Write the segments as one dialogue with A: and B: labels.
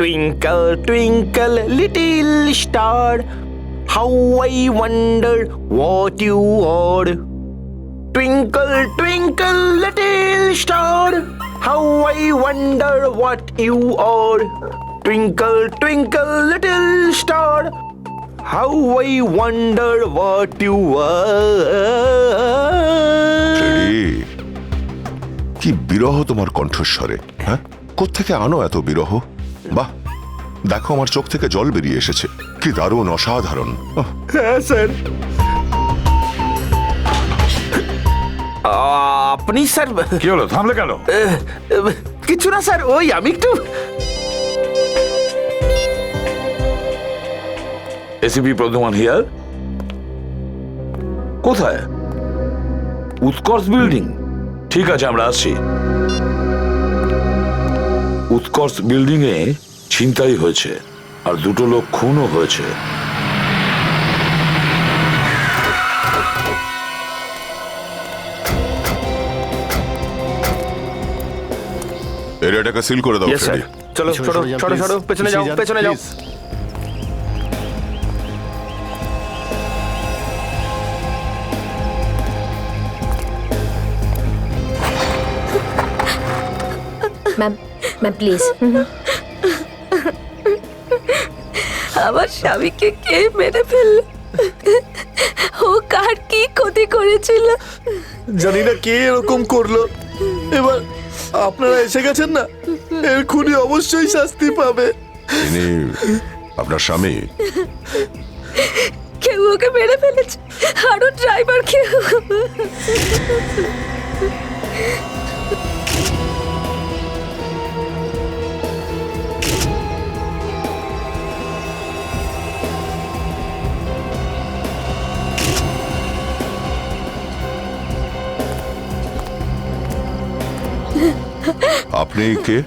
A: Twinkle, twinkle, little star, how I wonder what you are. Twinkle, twinkle, little star, how I wonder what you are. Twinkle, twinkle, little star, how I wonder what you are.
B: কি বিরহ তোমার কণ্ঠস্বরে, হ্যাঁ? কোত্থেকে আনো এত বিরহ? বাহ, দেখো আমার চোখ থেকে জল বেরিয়ে এসেছে। কি দারুণ, অসাধারণ।
A: হ্যাঁ স্যার। আপনি স্যার?
C: কি হলো, থামলে কেন?
A: কিছু না স্যার, ওই আমি একটু
C: এসিপি প্রদ্যুমান হিয়ার। কোথায়? উৎকর্ষ বিল্ডিং। ঠিক আছে, আমরা আসছি। উৎকর্ষ বিল্ডিং এ ছিনতাই হয়েছে আর দুটো লোক খুনও হয়েছে।
B: এরিয়াটাকে সিল করে দাও।
A: Yes, sir. চলো ছোট ছোট ছোট, পেছনে যাও, পেছনে যাও।
D: Ma'am, ma'am please.
E: আমার স্বামীকে কে মেরে ফেলল? ও কার কি ক্ষতি করেছিল?
F: জানি না কে এরকম করলো। এবার আপনারা এসে গেছেন না, এর খুনি অবশ্যই শাস্তি পাবে।
B: ইনি আপনার স্বামী?
E: কেউ ওকে মেরে ফেলেছে, আরো ড্রাইভার কেউ।
B: আপনি কে?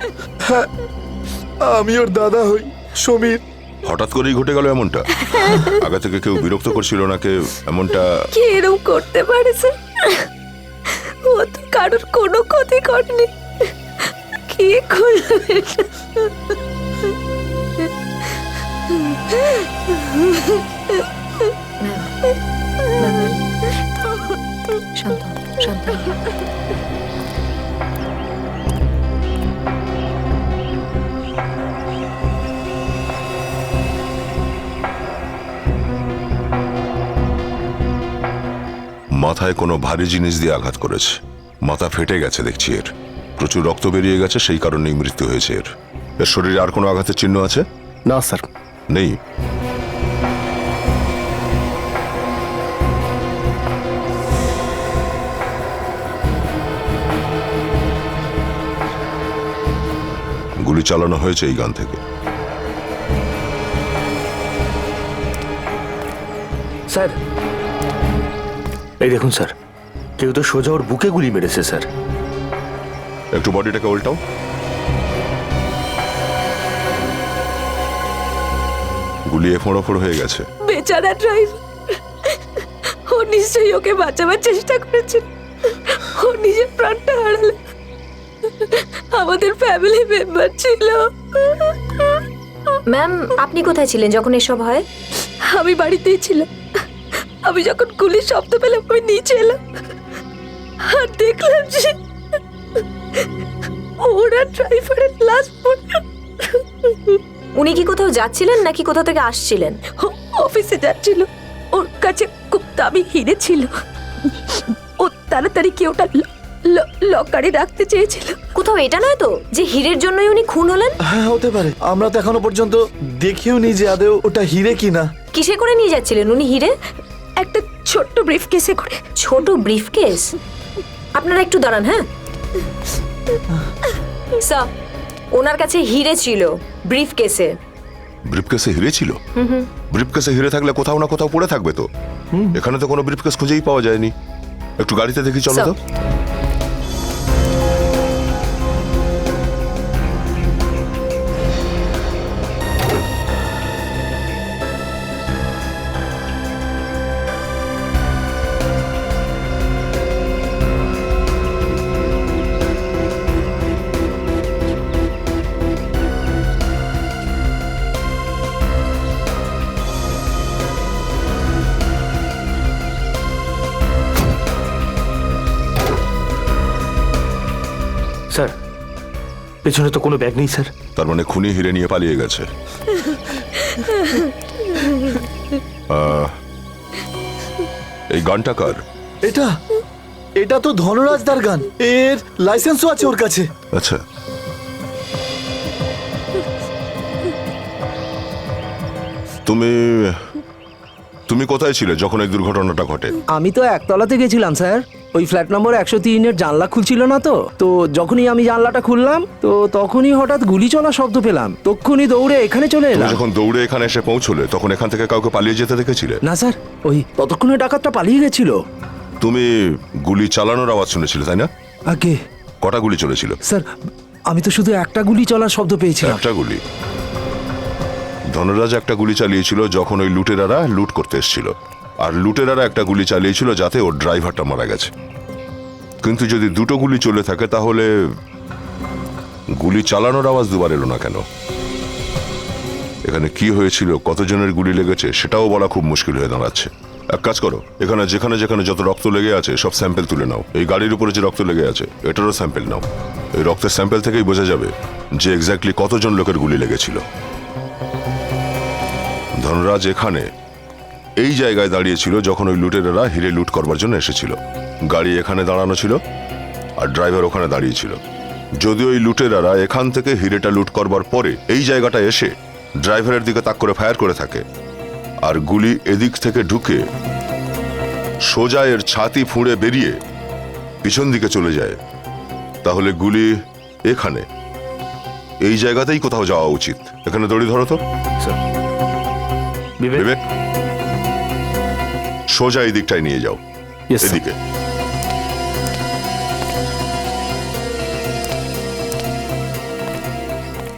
F: আমি ওর দাদা হই, সমীর।
B: হঠাৎ করেই ঘটে গেল এমনটা? আগে থেকে কেউ বিরক্ত করছিল না কেউ এমনটা?
E: কে এরকম করতে পারে স্যার? ও তো কারোর কোনো ক্ষতি করেনি। কে করলো এটা?
D: শান্ত, শান্ত।
B: মাথায় কোনো ভারী জিনিস দিয়ে আঘাত করেছে, মাথা ফেটে গেছে দেখছি। এর প্রচুর রক্ত বেরিয়ে গেছে, সেই কারণেই মৃত্যু হয়েছে। এর শরীরে আর কোনো আঘাতের চিহ্ন আছে?
F: না স্যার।
B: নেই? গুলি চালানো হয়েছে এই গান থেকে।
A: স্যার এই দেখুন স্যার, কেউ তো সোজা ওর বুকে গুলি মেরেছে স্যার।
B: একটু বডিটাকে উল্টাও। গুলি ফোঁড়ো হয়ে গেছে।
E: বেচারা ড্রাইভার, ও নিশ্চয়ই ওকে বাঁচাবার চেষ্টা করেছিল। ও নিজের প্রাণটা হারালো। আমাদের ফ্যামিলি মেম্বার ছিল।
D: ম্যাম, আপনি কোথায় ছিলেন যখন এসব হয়?
E: আমি বাড়িতেই ছিলাম। আমি যখন গুলির শব্দ পেলাম আমি নিচে এলাম আর দেখলাম যে ওরা ড্রাইভারের লাশ পড়ে।
D: উনি কি কোথাও যাচ্ছিলেন নাকি কোথা থেকে আসছিলেন?
E: ও অফিসে যাচ্ছিল, ওর কাছে খুব দামি হিরে ছিল। ও তাড়াতাড়ি কি ওটা লকারে রাখতে চেয়েছিল।
D: কোথাও এটা নয় তো যে হীরের জন্যই উনি খুন হলেন?
F: হ্যাঁ, হতে পারে। আমরা তো এখনো পর্যন্ত দেখিও নি যে আদৌ ওটা হিরে কিনা।
D: কিসে করে নিয়ে যাচ্ছিলেন উনি হিরে?
E: একটা ছোট্ট ব্রিফ কেসে করে।
D: ছোট ব্রিফকেস? আপনারা একটু দাঁড়ান। হ্যাঁ স্যার, ওনার কাছে হিরে ছিল ব্রিফকেসে।
B: ব্রিফকেসে হিরে ছিল? ব্রিফকেসে হিরে থাকলে কোথাও না কোথাও পড়ে থাকবে তো। এখানে তো কোনো ব্রিফকেস খুঁজেই পাওয়া যায়নি। একটু গাড়িতে দেখি, চলো তো।
A: পেছনে তো কোনো ব্যাগ নেই স্যার।
B: তার মানে খুনি হিরে নিয়ে পালিয়ে গেছে। এই গানটা কার?
F: এটা এটা তো ধনরাজদার গান, এর লাইসেন্সও আছে ওর কাছে।
B: আচ্ছা, তুমি তুমি কোথায় ছিলে যখন এই দুর্ঘটনাটা ঘটে?
G: আমি তো একতলাতে গেছিলাম স্যার, ওই ফ্ল্যাট নম্বর 103-এর জানলা খুলছিল না তো তো যখনই আমি জানলাটা খুললাম তো তখনই হঠাৎ গুলি চলা শব্দ পেলাম, তক্ষুনি দৌড়ে এখানে চলে
B: তুমি
G: এলাম।
B: যখন দৌড়ে এখানে এসে পৌঁছলে তখন এখান থেকে কাউকে পালিয়ে যেতে দেখেছিলে?
G: না স্যার, ওই ততক্ষণে ডাকাতটা পালিয়ে গেছিল।
B: তুমি গুলি চালানোর আওয়াজ শুনেছিলে তাই না?
G: আগে
B: কটা গুলি চলেছিল?
G: স্যার, আমি তো শুধু একটা গুলি চলার শব্দ পেয়েছিলাম।
B: একটা গুলি। ধনরাজ একটা গুলি চালিয়েছিল যখন ওই লুটেরারা লুট করতে এসেছিল, আর লুটেরারা একটা গুলি চালিয়েছিল যাতে ওর ড্রাইভারটা মারা গেছে। কিন্তু যদি দুটো গুলি চলে থাকে তাহলে গুলি চালানোর আওয়াজ দুবার এলো না কেন? এখানে কি হয়েছিল, কতজনের গুলি লেগেছে সেটাও বলা খুব মুশকিল হয়ে দাঁড়াচ্ছে। এক কাজ করো, এখানে যেখানে যেখানে যত রক্ত লেগে আছে সব স্যাম্পেল তুলে নাও। এই গাড়ির উপরে যে রক্ত লেগে আছে এটারও স্যাম্পেল নাও। এই রক্তের স্যাম্পেল থেকেই বোঝা যাবে যে এক্স্যাক্টলি কতজন লোকের গুলি লেগেছিল। ধনরাজ এখানে এই জায়গায় দাঁড়িয়েছিল যখন ওই লুটেরারা হিরে লুট করবার জন্য এসেছিল। গাড়ি এখানে দাঁড়ানো ছিল আর ড্রাইভার ওখানে দাঁড়িয়েছিল। যদি ওই লুটেরারা এখান থেকে হিরেটা লুট করবার পরে এই জায়গাটা এসে ড্রাইভারের দিকে তাক করে ফায়ার করে থাকে আর গুলি এদিক থেকে ঢুকে সোজা এর ছাতি ফুঁড়ে বেরিয়ে পিছন দিকে চলে যায়, তাহলে গুলি এখানে এই জায়গাতেই কোথাও যাওয়া উচিত। এখানে দড়ি ধরো তো।
A: বিবেক,
B: বিবেক, সোজা এই দিকটায় নিয়ে যাও।
A: Yes, sir.
B: এদিকে।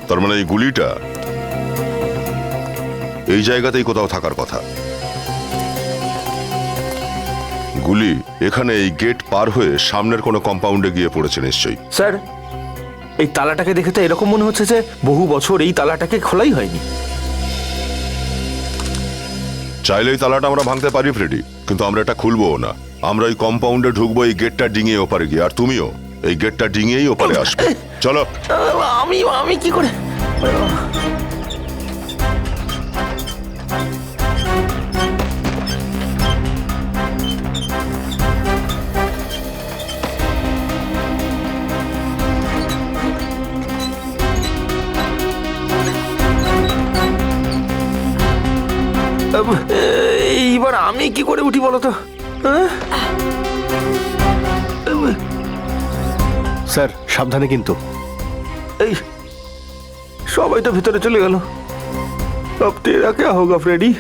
B: তার মানে এই গুলিটা এই জায়গাতেই কোথাও থাকার কথা। গুলি এখানে এই গেট পার হয়ে সামনের কোনো কম্পাউন্ডে গিয়ে পড়েছে নিশ্চয়ই।
A: স্যার এই তালাটাকে দেখে তো এরকম মনে হচ্ছে যে বহু বছর এই তালাটাকে খোলাই হয়নি।
B: চাইলে এই তালাটা আমরা ভাঙতে পারি ফ্রেডি, কিন্তু আমরা এটা খুলবো না। আমরা এই কম্পাউন্ডে ঢুকবো এই গেটটা ডিঙিয়ে ওপারে গিয়ে, আর তুমিও এই গেটটা ডিঙিয়েই ওপারে আসবে। চলো।
A: আমি কি করে? এইবার আমি কি করে উঠি বলো তো?
F: স্যার সাবধানে কিন্তু।
A: এই সবাই তো ভেতরে চলে গেল। अब तेरा क्या होगा फ्रेडी?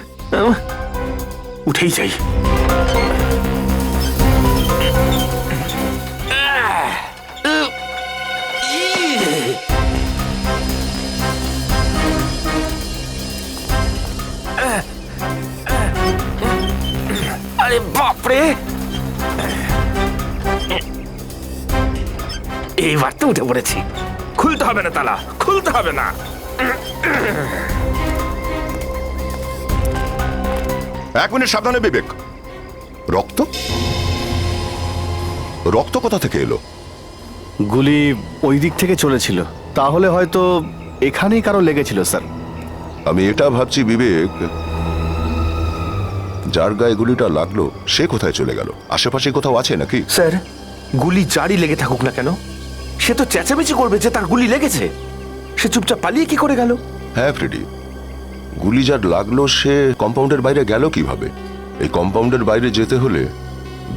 A: উঠেই যাই। আরে বাপরে, এইবার তো উঠে পড়েছি। খুলতে হবে না তালা, খুলতে হবে না।
B: এক মিনিট, সাবধানে বিবেক। রক্ত? রক্ত কোথা থেকে এলো?
F: গুলি ওই দিক থেকে চলেছিল, তাহলে হয়তো এখানেই কারো লেগেছিল স্যার।
B: আমি এটা ভাবছি বিবেক, যার গায়ে গুলিটা লাগলো সে কোথায় চলে গেল? আশেপাশে কোথাও আছে নাকি?
A: স্যার গুলি জারি লেগে থাকুক না কেন, সে তো চেঁচামেচি করবে যে তার গুলি লেগেছে। সে চুপচাপ পালিয়ে কি করে গেল?
B: হ্যাঁ ফ্রেডি, গুলি যার লাগলো সে কম্পাউন্ডের বাইরে গেল কিভাবে? এই কম্পাউন্ডের বাইরে যেতে হলে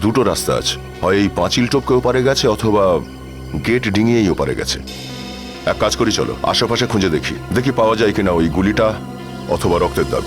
B: দুটো রাস্তা আছে, হয় এই পাঁচিল টপকে ওপারে গেছে অথবা গেট ডিঙিয়েই ওপারে গেছে। এক কাজ করি, চলো আশেপাশে খুঁজে দেখি, দেখি পাওয়া যায় কিনা ওই গুলিটা অথবা রক্তের দাগ।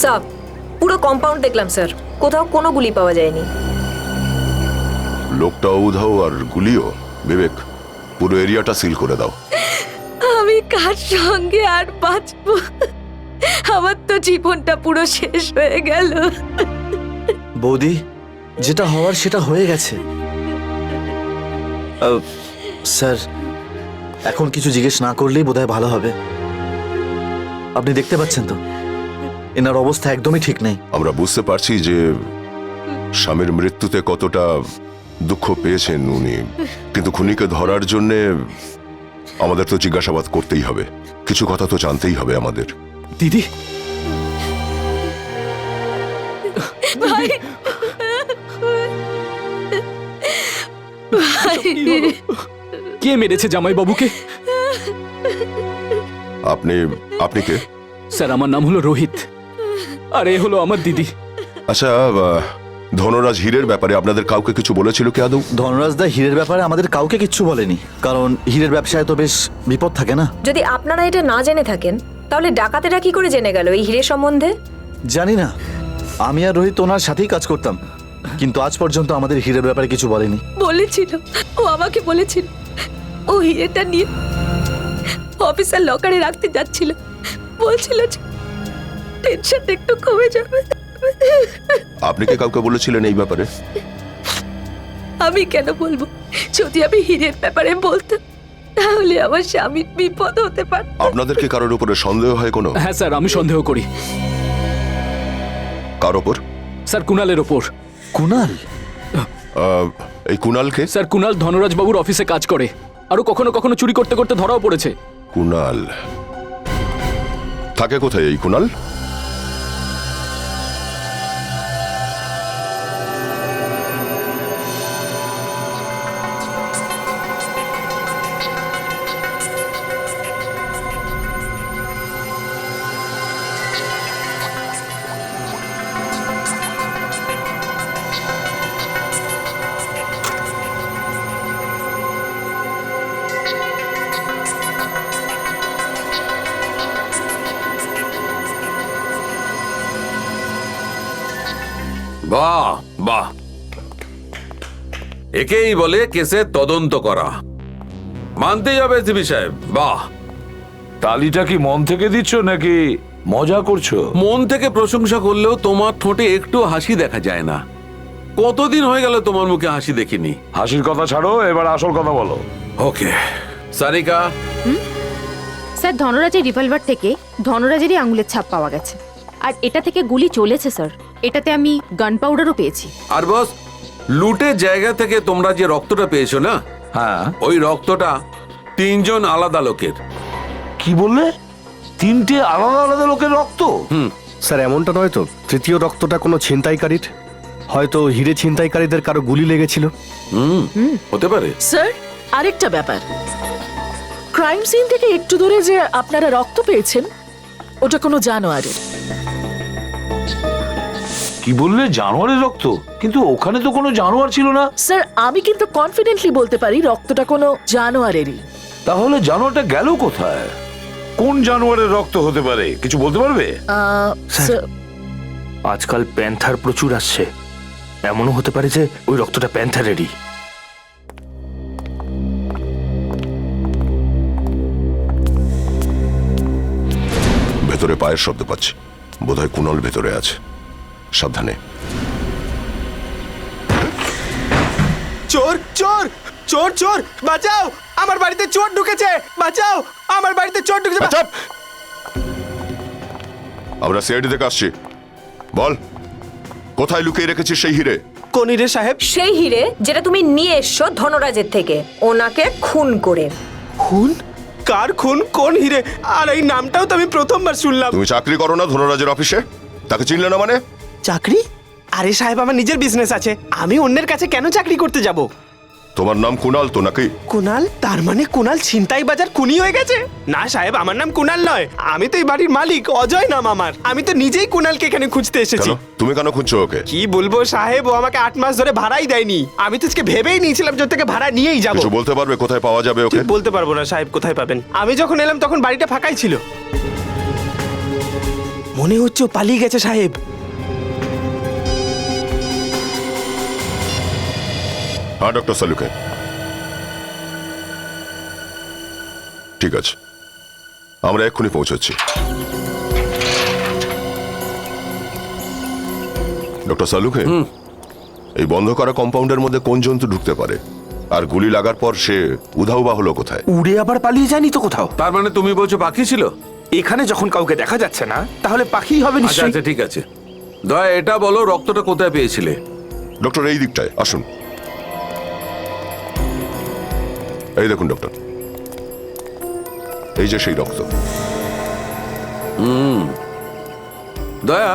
D: সব পুরো কম্পাউন্ড দেখলাম স্যার, কোথাও কোনো গুলি পাওয়া যায়নি।
B: লোকটাও উধাও আর গুলিও। বিবেক, পুরো এরিয়াটা সিল করে দাও।
E: আমি কার সঙ্গে আর বাঁচবো? আমার তো জীবনটা পুরো শেষ হয়ে গেল।
F: বৌদি, যেটা হওয়ার সেটা হয়ে গেছে। স্যার, এখন কিছু জিজ্ঞেস না করলেই বোধহয় ভালো হবে। আপনি দেখতে পাচ্ছেন তো এনার অবস্থা একদমই ঠিক নেই।
B: আমরা বুঝতে পারছি যে স্বামীর মৃত্যুতে কতটা দুঃখ পেয়েছেন উনি, কিন্তু খুনিকে ধরার জন্যে আমাদের তো জিজ্ঞাসাবাদ করতেই হবে, কিছু কথা তো জানতেই হবে আমাদের।
F: দিদি,
E: ভাই,
H: কে মেরেছে জামাই বাবুকে?
B: আপনি আপনি কে?
H: স্যার, আমার নাম হলো রোহিত, আর এ হলো আমার দিদি।
B: আচ্ছা, ধনরাজ হীরের ব্যাপারে আপনাদের কাউকে কিছু বলেছিল কি আদৌ?
F: ধনরাজ দা হীরের ব্যাপারে আমাদের কাউকে কিচ্ছু বলেনি, কারণ হীরের ব্যবসায় তো বেশ বিপদ থাকে না।
D: যদি আপনারা এটা না জেনে থাকেন তাহলে ডাকাতেরা কি করে জেনে গেল এই হিরে সম্বন্ধে?
F: জানি না, আমি আর রোহিত ওনার সাথেই কাজ করতাম, কিন্তু আজ পর্যন্ত আমাদের হীরের ব্যাপারে কিছু বলেনি।
E: বলেছিল, ও আমাকে বলেছিল ও হিরেটা নিয়ে অফিসার লকারে রাখতে যাচ্ছিল, বলছিল যে টেনশনটা একটু কমে যাবে।
B: আপনি কি কাউকে বলেছিলেন এই ব্যাপারে?
E: আমি কেন বলবো? যদি আমি হীরের ব্যাপারে বলতাম তাহলে আমার স্বামীর বিপদ হতে পারত।
B: আপনাদের কি কারোর উপরে সন্দেহ হয় কোনো?
H: হ্যাঁ স্যার, আমি সন্দেহ করি।
B: কার ওপর?
H: স্যার, কুণালের ওপর।
F: কুনাল?
B: এই কুণালকে?
H: স্যার, কুণাল ধনরাজ বাবুর অফিসে কাজ করে, আরো কখনো কখনো চুরি করতে করতে ধরাও পড়েছে।
B: কুণাল থাকে কোথায় এই কুণাল?
C: বাহ বাহ, একেই বলে কেসে তদন্ত করা। মানতেই হবে এসপি সাহেব, বাহ। তালিটা কি মন থেকে দিচ্ছ নাকি মজা করছো?
I: মন থেকে প্রশংসা করলেও তোমার ঠোঁটে একটু হাসি দেখা যায় না। কতদিন হয়ে গেল তোমার মুখে হাসি দেখিনি।
C: হাসির কথা ছাড়ো, এবার আসল কথা বলো।
I: ওকে সারিকা,
J: স্যার, ধনরাজের রিভলভার থেকে ধনরাজেরই আঙুলের ছাপ পাওয়া গেছে, আর এটা থেকে গুলি চলেছে স্যার। এটাতে আমি গান পাউডারও পেয়েছি।
I: আর বস, লুটের জায়গা থেকে তোমরা যে রক্তটা পেয়েছো না,
C: হ্যাঁ,
I: ওই রক্তটা 3 জন আলাদা লোকের।
C: কি বললে? 3টে আলাদা আলাদা লোকের রক্ত?
K: স্যার, এমনটা নয় তো তৃতীয় রক্তটা কোনো ছিনতাইকারীর? হয়তো হিরে ছিনতাইকারীদের কারো গুলি লেগেছিল।
I: হতে পারে।
E: স্যার, আরেকটা ব্যাপার, ক্রাইম সিন থেকে একটু দূরে যে আপনারা রক্ত পেয়েছেন ওটা কোনো জানোয়ারের।
C: কি বললে? জানোয়ারের রক্ত? কিন্তু ওখানে তো কোনো জানোয়ার ছিল না।
E: স্যার, আমি কিন্তু কনফিডেন্টলি বলতে পারি রক্তটা কোনো জানোয়ারেরই।
C: তাহলে জানোয়ারটা গেল কোথায়? কোন জানোয়ারের রক্ত হতে পারে, কিছু বলতে পারবে?
E: স্যার,
K: আজকাল প্যান্থার প্রচুর আসছে, এমনও হতে পারে যে ওই রক্তটা প্যান্থারেরই।
B: ভেতরে পায়ের শব্দ পাচ্ছি, বোধহয় কুণাল ভেতরে আছে, সাবধানে।
F: চোর চোর চোর চোর, বাঁচাও, আমার বাড়িতে চোর ঢুকেছে, বাঁচাও, আমার বাড়িতে চোর ঢুকেছে।
B: চাপ! আমরা সিআইডি থেকে আসছি, বল কোথায় লুকিয়ে রেখেছিস সেই হিরে?
F: কোন হিরে সাহেব?
D: সেই হিরে যেটা তুমি নিয়ে এসছো ধনরাজের থেকে, ওনাকে খুন করে।
F: খুন? কার খুন? কোন হিরে? আর এই নামটাও তো আমি প্রথমবার শুনলাম।
B: তুমি চাকরি করো না ধনরাজের অফিসে? তাকে চিনলে না মানে?
F: চাকরি? আরে সাহেব, আমার নিজের বিজনেস আছে, আমি অন্যের কাছে কেন চাকরি করতে যাব?
B: তোমার নাম কুণাল তো নাকি?
F: কুনাল? তার মানে কুনাল ছিনতাই বাজার খুনি হয়ে গেছে? না সাহেব, আমার নাম কুনাল নয়, আমি তো এই বাড়ির মালিক, অজয় নাম আমার। আমি তো নিজেই কুনালকে এখানে খুঁজতে এসেছি।
B: কেন? তুমি কেন খুঁজছো ওকে?
F: কি বলবো সাহেব, ও আমাকে 8 মাস ধরে ভাড়াই দেয়নি। আমি তো আজকে ভেবেই নিয়েছিলাম যে ওর থেকে ভাড়া নিয়েই যাবো।
B: কিছু বলতে পারবে কোথায় পাওয়া যাবে ওকে?
F: ঠিক বলতে পারবো না সাহেব, কোথায় পাবেন? আমি যখন এলাম তখন বাড়িটা ফাঁকাই ছিল।
G: মনে হচ্ছে ও পালিয়ে গেছে সাহেব।
B: হ্যাঁ ডক্টর সালুকে, ঠিক আছে, আমরা এক্ষুনি পৌঁছচ্ছি। ডক্টর সালুকে, এই বন্ধ করা কম্পাউন্ডের মধ্যে কোন জন্তু ঢুকতে পারে, আর গুলি লাগার পর সে উধাও বা হলো কোথায়?
A: উড়ে আবার পালিয়ে যায়নি তো কোথাও।
I: তার মানে তুমি বলছো পাখি ছিল?
A: এখানে যখন কাউকে দেখা যাচ্ছে না, তাহলে পাখিই হবে
I: আচ্ছা
A: নিশ্চয়ই।
I: আচ্ছা ঠিক আছে, দয়া এটা বলো রক্তটা কোথায় পেয়েছিলে?
B: ডক্টর এই দিকটায় আসুন। এই দেখুন ডক্টর, এই যে সেই রক্ত।
I: দয়া,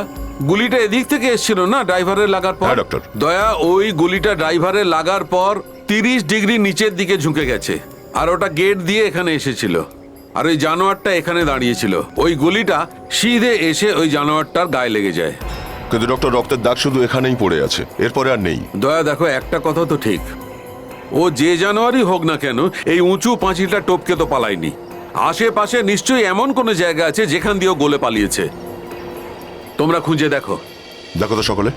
I: গুলিটা এদিক থেকে এসেছিল না ড্রাইভারের লাগার পর?
B: হ্যাঁ, ডক্টর।
I: দয়া, ওই গুলিটা ড্রাইভারের লাগার পর 30 ডিগ্রি নিচের দিকে ঝুঁকে গেছে, আর ওটা গেট দিয়ে এখানে এসেছিল, আর ওই জানোয়ারটা এখানে দাঁড়িয়েছিল। ওই গুলিটা সিধে এসে ওই জানোয়ারটার গায়ে লেগে যায়।
B: কিন্তু ডক্টর রক্তের দাগ শুধু এখানেই পড়ে আছে, এরপরে আর নেই।
I: দয়া দেখো, একটা কথা তো ঠিক, ও যে জানোয়ারই হোক না কেন এই উঁচু পাঁচিলটা টপকে তো পালায়নি। আশেপাশে নিশ্চয়ই এমন কোনো জায়গা আছে যেখান দিয়ে ও গলে পালিয়েছে। তোমরা খুঁজে দেখো।
B: দেখো তো সকলে।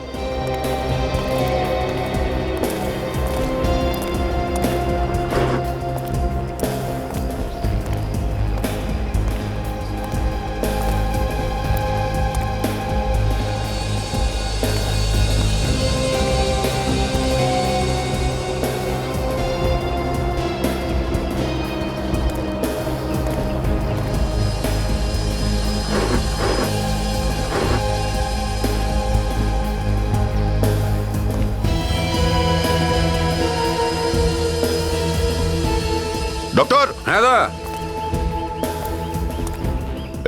B: ডক্টর,
I: হ্যাঁ দয়া,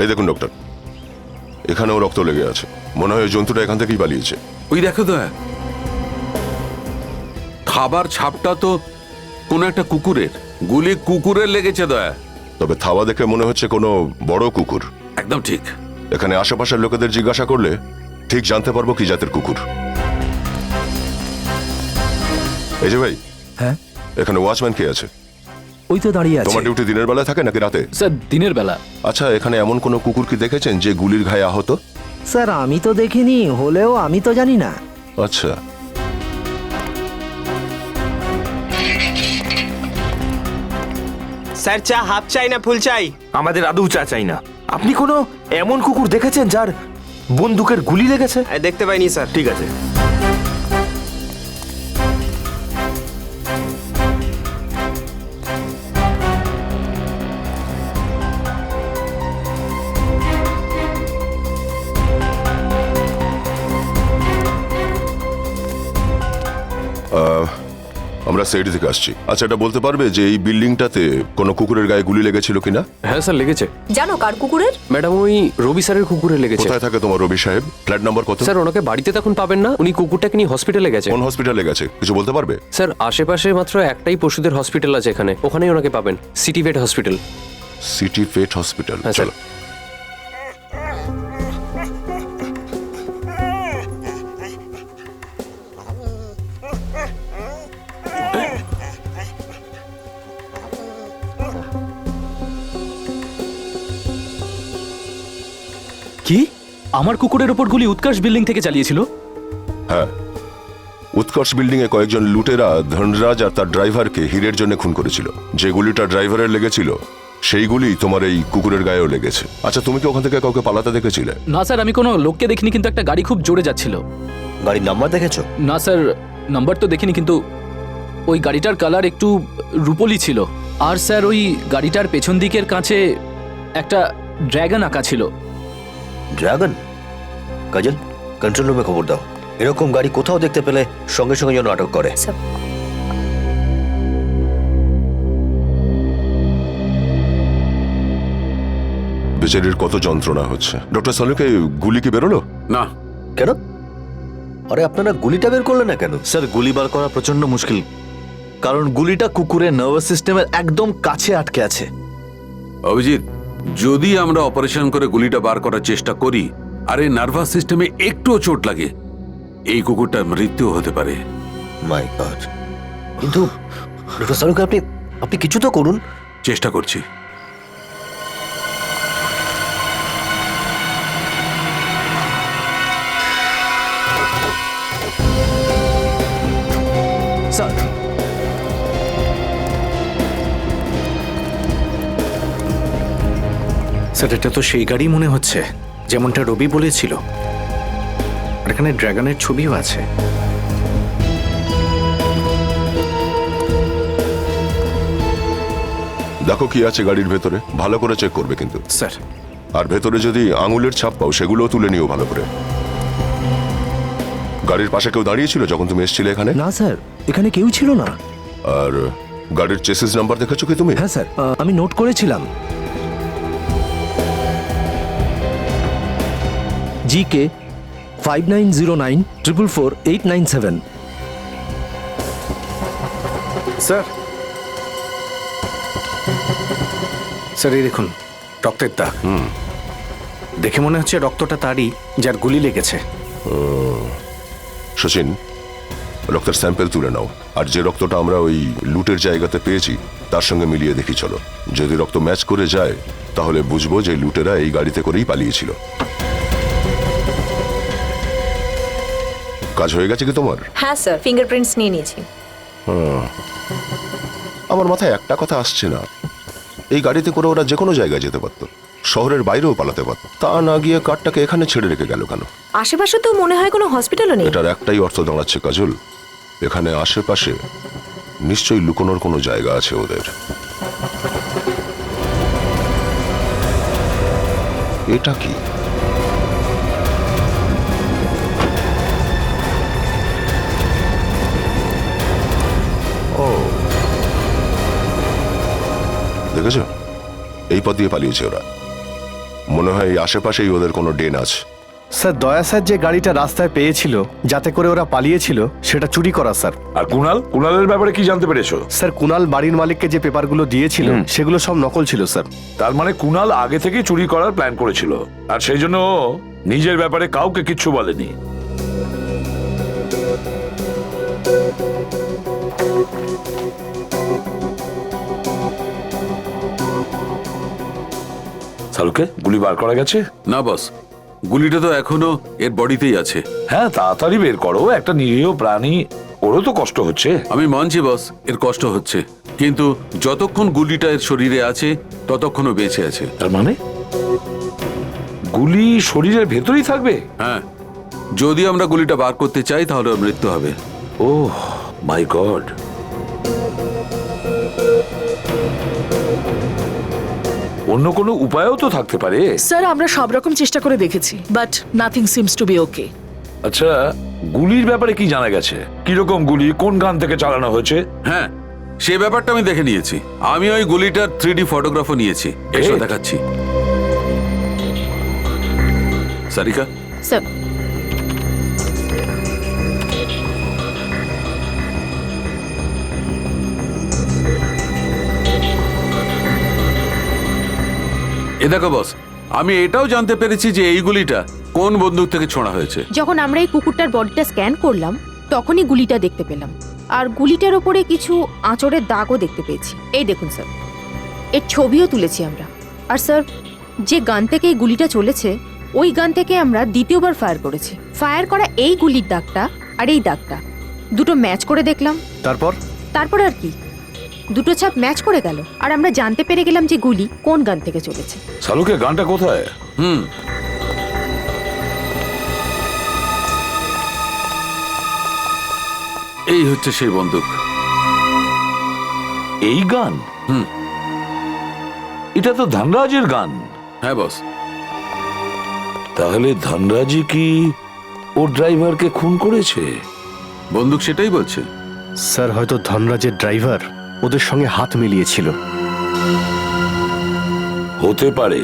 B: এই দেখুন ডক্টর, এখানেও রক্ত লেগে আছে। মনে হয় ওই জন্তুটা এখান থেকেই পালিয়েছে।
I: ওই দেখো দয়া, খাবার ছাপটা তো কোনো একটা কুকুরের। গুলি কুকুরের লেগেছে দয়া।
B: তবে থাবা দেখে মনে হচ্ছে কোনো বড় কুকুর।
I: একদম ঠিক।
B: এখানে আশেপাশের লোকেদের জিজ্ঞাসা করলে ঠিক জানতে পারবো কি জাতের কুকুর। এই যে ভাই,
G: হ্যাঁ,
B: এখানে ওয়াচম্যান কে আছে?
G: ওই তো দাঁড়িয়ে আছে।
B: তোমার ডিউটি দিনের বেলায় থাকে নাকি রাতে?
H: স্যার দিনের বেলা।
B: আচ্ছা, এখানে এমন কোনো কুকুর কি দেখেছেন যে গুলির ঘায়ে আহত?
G: স্যার আমি তো দেখিনি, হলেও আমি তো জানি না।
B: আচ্ছা,
L: স্যার চা হাফ চাই না ফুল চাই?
A: আমাদের আদৌ চা চাই না। আপনি কোনো এমন কুকুর দেখেছেন যার বন্দুকের গুলি লেগেছে?
L: দেখতে পাইনি স্যার।
A: ঠিক আছে।
B: আমরা সাইড থেকে আসছি। আচ্ছা, এটা বলতে পারবে যে এই বিল্ডিংটাতে কোনো কুকুরের গায়ে গুলি লেগেছিল কিনা?
H: হ্যাঁ স্যার লেগেছে।
D: জানো কার কুকুরের?
H: ম্যাডাম ওই রবি স্যারের কুকুরে লেগেছে।
B: কোথায় থাকে তোমার রবি সাহেব? ফ্ল্যাট নাম্বার কত?
H: স্যার ওনাকে বাড়িতে তখন পাবেন না, উনি কুকুরটাকে নিয়ে হসপিটালে গেছে।
B: কোন হসপিটালে গেছে কিছু বলতে পারবে?
H: স্যার আশেপাশে মাত্র একটাই পশুদের হসপিটাল আছে এখানে, ওখানেই ওনাকে পাবেন। সিটি ভেট হসপিটাল।
B: সিটি ফেট হসপিটাল,
H: হ্যাঁ, স্যার।
B: চলো।
H: কি? আমার কুকুরের ওপর গুলি উৎকর্ষ বিল্ডিং থেকে চালিয়েছিল?
B: হ্যাঁ, উৎকর্ষ বিল্ডিং এ কয়েকজন লুটেরা ধনরাজ আর তার ড্রাইভারকে হীরের জন্য খুন করেছিল। যে গুলিটা ড্রাইভারের লেগেছিল সেই গুলি তোমার এই কুকুরের গায়েও লেগেছে। আচ্ছা, তুমি কি ওখান থেকে কাউকে পালাতে দেখেছিলে?
H: না স্যার, আমি কোনো লোককে দেখিনি, কিন্তু একটা গাড়ি খুব জোরে যাচ্ছিল।
F: গাড়ির নাম্বার দেখেছো?
H: না স্যার, নাম্বার তো দেখিনি, কিন্তু ওই গাড়িটার কালার একটু রূপলি ছিল। আর স্যার ওই গাড়িটার পেছন দিকের কাছে একটা ড্র্যাগন আঁকা ছিল।
F: ড্রাগন? কাজল, কন্ট্রোল রুমে খবর দাও। এরকম গাড়ি কোথাও দেখতে পেলে সঙ্গে সঙ্গে যেন আটক করে।
B: বেচারির কত যন্ত্রণা হচ্ছে। ডক্টর সালুকে গুলি কি বেরোলো?
I: না।
F: কেন? আরে আপনারা গুলিটা বের করলেন না কেন? স্যার গুলি বার করা প্রচন্ড মুশকিল, কারণ গুলিটা কুকুরের নার্ভাস সিস্টেমের একদম কাছে আটকে আছে।
I: অভিজিৎ, যদি আমরা অপারেশন করে গুলিটা বার করার চেষ্টা করি আর এই নার্ভাস সিস্টেমে একটুও চোট লাগে, এই কুকুরটার মৃত্যু হতে পারে।
F: মাই গড। কিন্তু ডক্টর সালুকে আপনি কিছু তো করুন।
I: চেষ্টা করছি।
K: স্যার এটা তো সেই গাড়ি মনে হচ্ছে যেমনটা রবি বলেছিল, আর এখানে ড্রাগনের ছবিও আছে।
B: দেখো কি আছে গাড়ির ভেতরে, ভালো করে চেক করবে কিন্তু।
K: স্যার
B: আর ভেতরে যদি আঙুলের ছাপ পাও সেগুলোও তুলে নিও ভালো করে। গাড়ির পাশে কেউ দাঁড়িয়ে ছিল যখন তুমি এসেছিলে এখানে?
G: না স্যার, এখানে কেউ ছিল না।
B: আর গাড়ির চেসিস নাম্বার দেখেছো কি তুমি?
G: হ্যাঁ স্যার, আমি নোট করেছিলাম। GK 5909444897।
K: স্যার স্যার এই দেখুন রক্তের দাগ। দেখে মনে হচ্ছে রক্তটা তারই যার গুলি লেগেছে।
B: সচিন, রক্তের স্যাম্পল তুলে নাও, আর যে রক্তটা আমরা ওই লুটের জায়গাতে পেয়েছি তার সঙ্গে মিলিয়ে দেখি চলো। যদি রক্ত ম্যাচ করে যায় তাহলে বুঝবো যে লুটেরা এই গাড়িতে করেই পালিয়েছিল। কাজ হয়ে গেছে কি তোমার?
D: হ্যাঁ স্যার, ফিঙ্গারপ্রিন্টস নিয়ে নিয়েছি।
B: আমার মাথায় একটা কথা আসছে না, এই গাড়িতে করে ওরা যে কোনো জায়গায় যেতে পারতো, শহরের বাইরেও পালাতে পারতো, তা না গিয়ে কারটাকে এখানে ছেড়ে রেখে গেল কেন?
D: আশেপাশে তো মনে হয় কোনো হসপিটালও নেই।
B: এটার একটাই অর্থ দাঁড়াচ্ছে কাজল, এখানে আশেপাশে নিশ্চয়ই লুকোনোর কোনো জায়গা আছে ওদের। এটা কি? ও, দেখেছো, এই পথ দিয়ে পালিয়েছে ওরা। মনে হয় এই আশেপাশেই ওদের কোনো ডেন আছে।
K: স্যার দয়া স্যার যে গাড়িটা রাস্তায় পেয়েছিল যাতে করে ওরা পালিয়েছিল সেটা চুরি করা স্যার।
C: আর কুণালের ব্যাপারে কি জানতে পেরেছো?
K: স্যার কুণাল বাড়ির মালিককে যে পেপারগুলো দিয়েছিল সেগুলো সব নকল ছিল স্যার।
C: তার মানে কুণাল আগে থেকে চুরি করার প্ল্যান করেছিল, আর সেই জন্য ও নিজের ব্যাপারে কাউকে কিচ্ছু বলেনি। শাহরুখে গুলি বার করা গেছে?
I: না বস, গুলিটা তো এখনো এর বডিতেই আছে।
C: হ্যাঁ, তাড়াতাড়ি বের করো, একটা নিরীহ প্রাণী, ওরও তো কষ্ট হচ্ছে।
I: আমি মানছি বস, এর কষ্ট হচ্ছে, কিন্তু যতক্ষণ গুলিটা এর শরীরে আছে ততক্ষণও বেঁচে আছে।
C: তার মানে গুলি শরীরের ভেতরেই থাকবে?
I: হ্যাঁ, যদি আমরা গুলিটা বার করতে চাই তাহলে ওর মৃত্যু হবে।
C: ওহ মাই গড। অন্য কোনো উপায়ও তো থাকতে পারে।
E: স্যার আমরা সব রকম চেষ্টা করে দেখেছি, but nothing seems to be okay.
C: আচ্ছা, গুলির ব্যাপারে কি জানা গেছে? কিরকম গুলি, কোন গান থেকে চালানো হয়েছে?
I: হ্যাঁ, সে ব্যাপারটা আমি দেখে নিয়েছি। আমি ওই গুলিটার 3D ফটোগ্রাফও নিয়েছি, এসো দেখাচ্ছি। সারিকা
J: স্যার,
I: এ দেখো বস, আমি এটাও জানতে পেরেছি যে এই গুলিটা কোন বন্দুক থেকে ছোঁড়া হয়েছে।
J: যখন আমরা এই কুকুরটার বডিটা স্ক্যান করলাম তখনই গুলিটা দেখতে পেলাম, আর গুলিটার ওপরে কিছু আঁচড়ের দাগও দেখতে পেয়েছি। এই দেখুন স্যার, এর ছবিও তুলেছি আমরা। আর স্যার, যে গান থেকে এই গুলিটা চলেছে ওই গান থেকে আমরা দ্বিতীয়বার ফায়ার করেছি। ফায়ার করা এই গুলির দাগটা আর এই দাগটা দুটো ম্যাচ করে দেখলাম। তারপর আর কি, দুটো ছাপ ম্যাচ করে গেল, আর আমরা জানতে পেরে গেলাম যে গুলি কোন গান থেকে চলেছে।
C: শালুকে গানটা কোথায়?
I: এই হচ্ছে সেই বন্দুক।
C: এই গান? এটা তো ধনরাজের গান।
I: হ্যাঁ বস।
C: তাহলে ধনরাজি কি ওর ড্রাইভারকে খুন করেছে?
I: বন্দুক সেটাই বলছে।
K: স্যার হয়তো ধনরাজের ড্রাইভার ওদের সঙ্গে হাত মিলিয়েছিল।
C: হতে পারে।